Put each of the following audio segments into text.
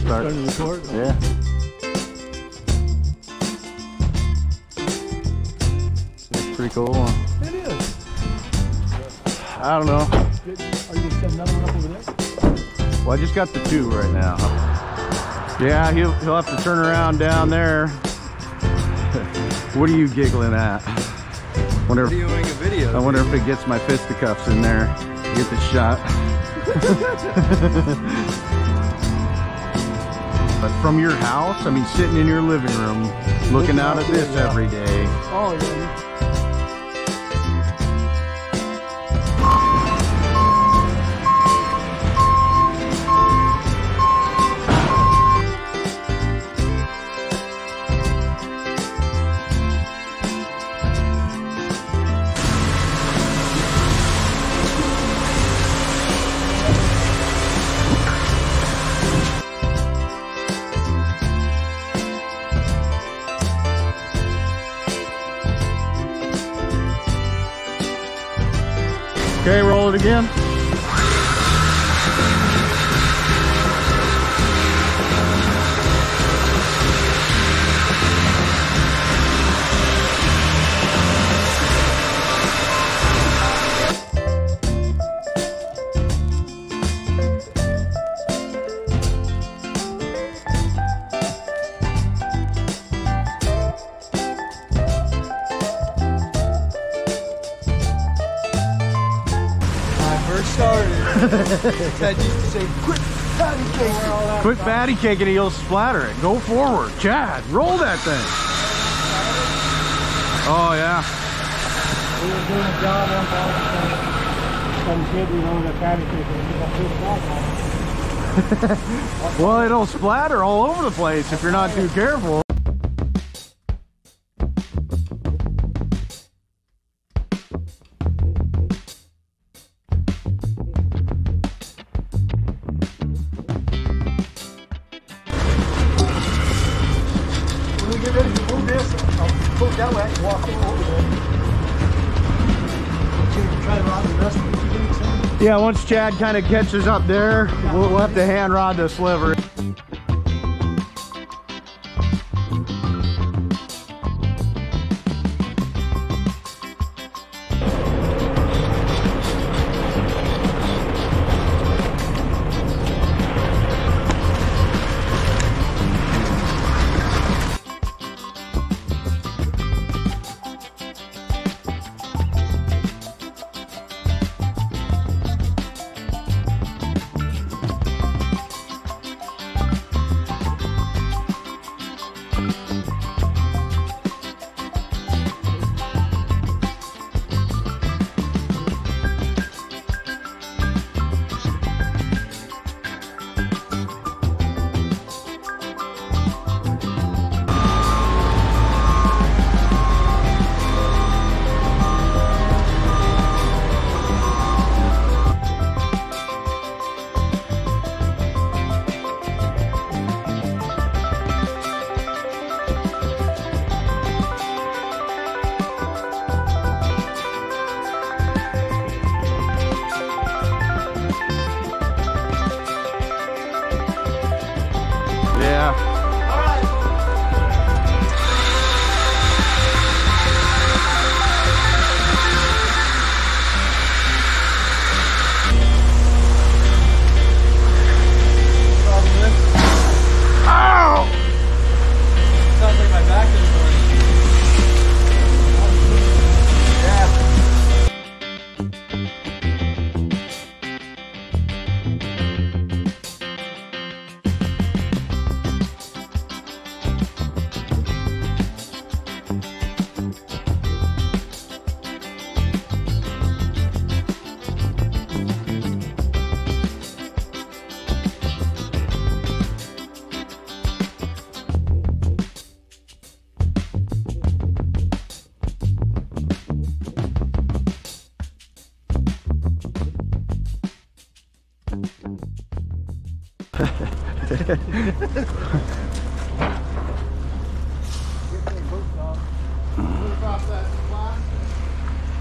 Starting to record? Yeah. It's pretty cool. It is. I don't know. Are you going to set another one up over there? Well, I just got the 2 right now. Yeah, he'll have to turn around down there. What are you giggling at? Videoing a video. I wonder if it gets my fisticuffs in there. Get the shot. But from your house, I mean, sitting in your living room, looking out at this every day. Oh, yeah. Okay, roll it again. Ted used to say, quit patty caking. Quit patty caking and you'll splatter it. Go forward. Chad, roll that thing. Oh, yeah. We were doing a job on some kid, you know, the patty cake. Well, it'll splatter all over the place if you're not too careful. That way, walk over there. Try to rod the rest of it. Yeah, once Chad kind of catches up there, we'll have to hand rod the sliver.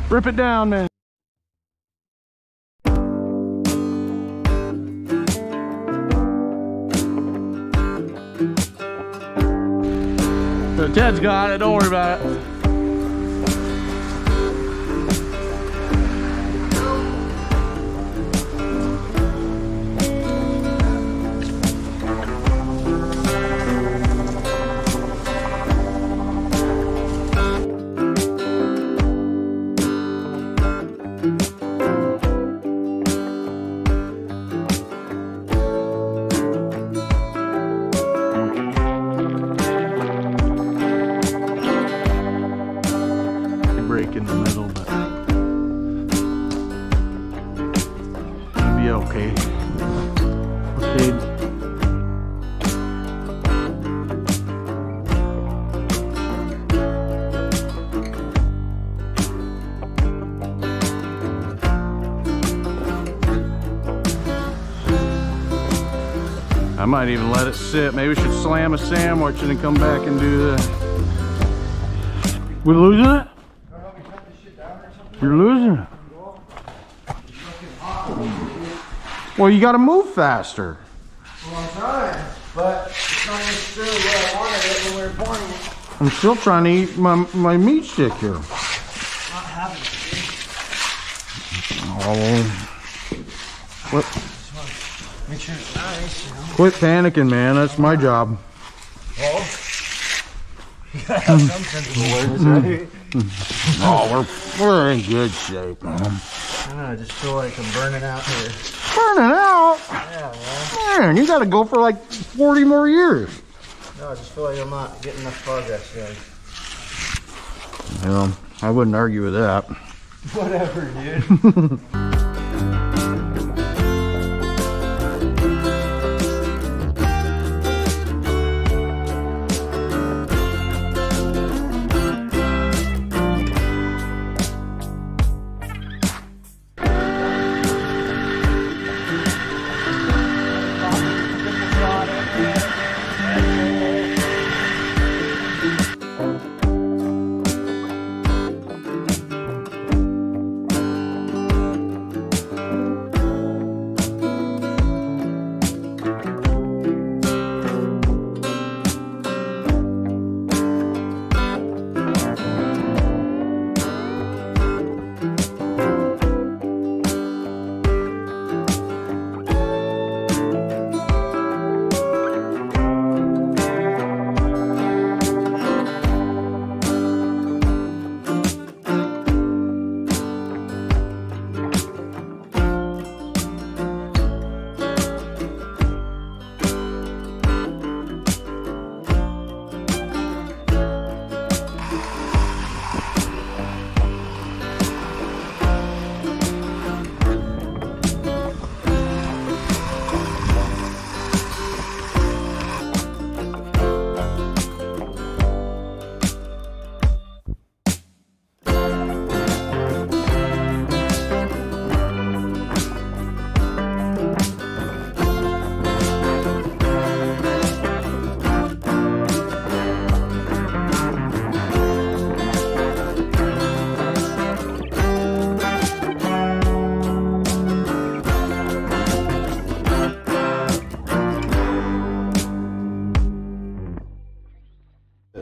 Rip it down, man. Ted's got it, don't worry about it. In the middle, but it'll be okay. Okay. I might even let it sit. Maybe we should slam a sandwich and then come back and do the. We losing it? You're losing it. Well, you got to move faster. Well, I'm trying, but it's not necessarily what I wanted it when we were pouring it. I'm still trying to eat my meat stick here. Not having it. Oh. What? Make sure it's nice, you know. Quit panicking, man. That's my job. Well, you gotta have some sensible words, right? Oh, we're in good shape, man. I don't know, I just feel like I'm burning out here. Burning out? Yeah, man. Man, you got to go for like 40 more years. No, I just feel like I'm not getting enough progress yet. Well, I wouldn't argue with that. Whatever, dude.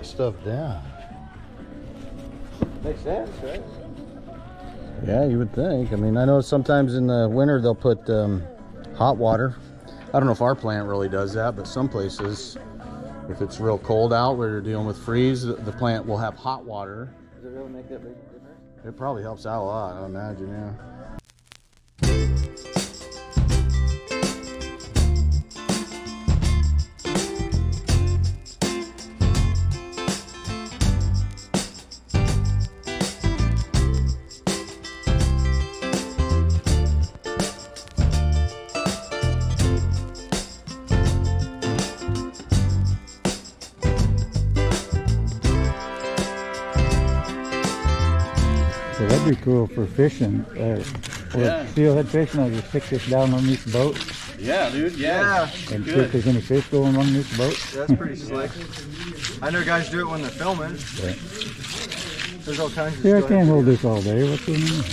Stuff down. Makes sense, right? Yeah, you would think. I mean, I know sometimes in the winter they'll put hot water. I don't know if our plant really does that, but some places, if it's real cold out where you're dealing with freeze, the plant will have hot water. Does it really make that big difference? It probably helps out a lot, I imagine, yeah. So that'd be cool for fishing. Yeah. Steelhead fishing, I'll just stick this down underneath the boat Yeah, dude, yeah. and see if there's any fish going underneath the boat. That's pretty slick. I know guys do it when they're filming. Yeah. There's all kinds of Here, I stuff. can't hold this all day. What's going on?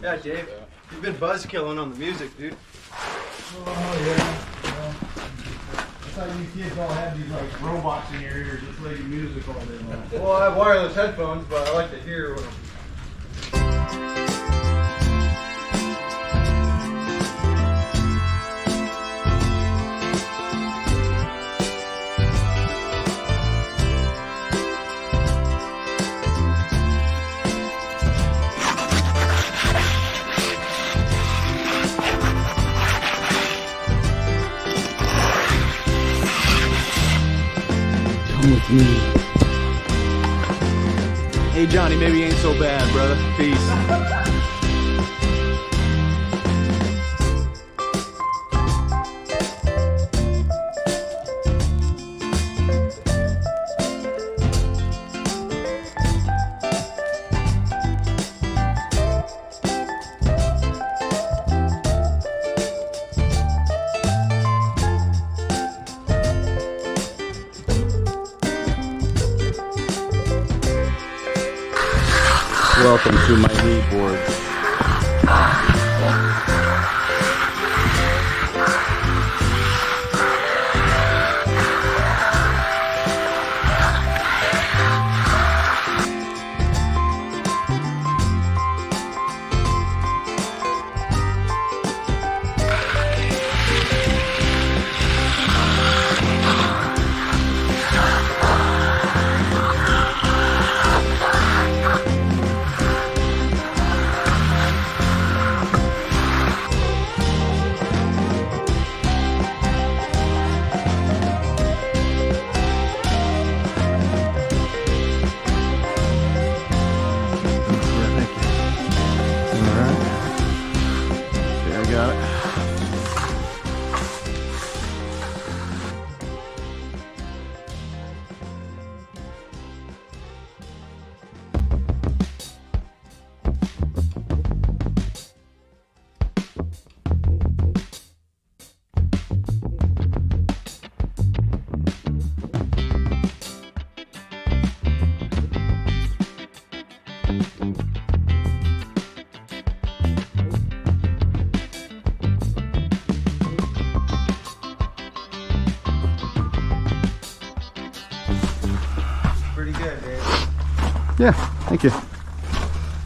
Yeah, Dave. You've been buzzkilling on the music, dude. Oh, yeah. I thought you kids all had these like robots in your ears that play music all day long. Well, I have wireless headphones, but I like to hear what With me. Hey Johnny, maybe you ain't so bad, brother. Peace. Welcome to my lead board. Pretty good, Dave. Yeah, thank you.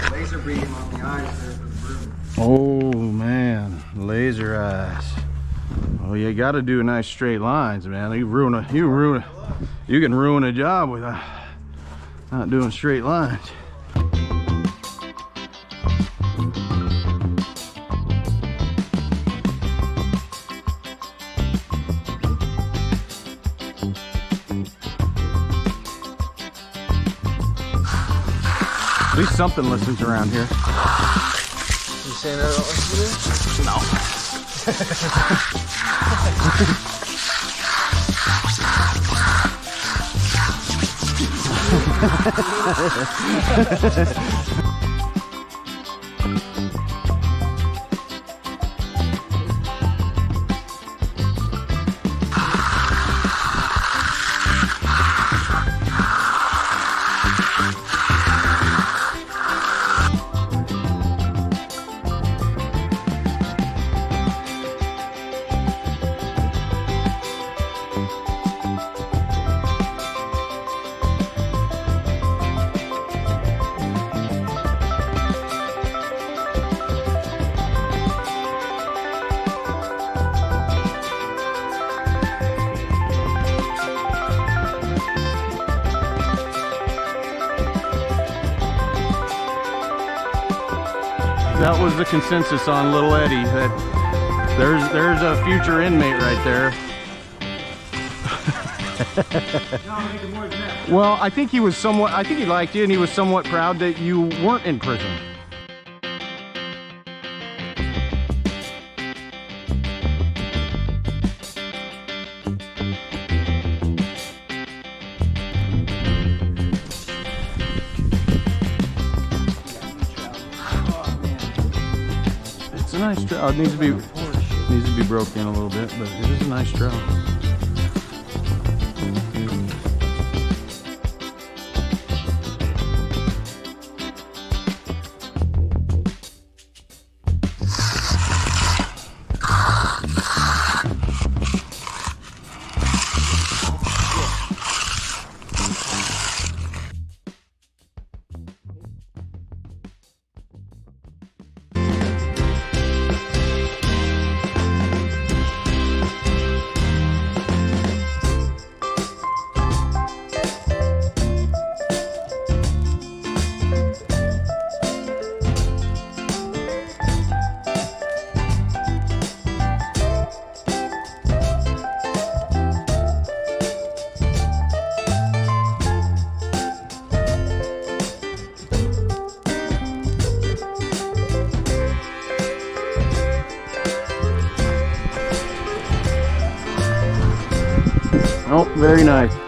Laser beam on the eyes there for the broom. Oh man, laser eyes. Oh, you got to do nice straight lines, man. You can ruin a job with not doing straight lines. At least something listens around here. You saying I don't listen to this? That was the consensus on Little Eddie, that there's a future inmate right there. Well, I think he liked you, and he was somewhat proud that you weren't in prison. It's a nice trail. It needs to be broken in a little bit, but it is a nice trail. Oh, very nice.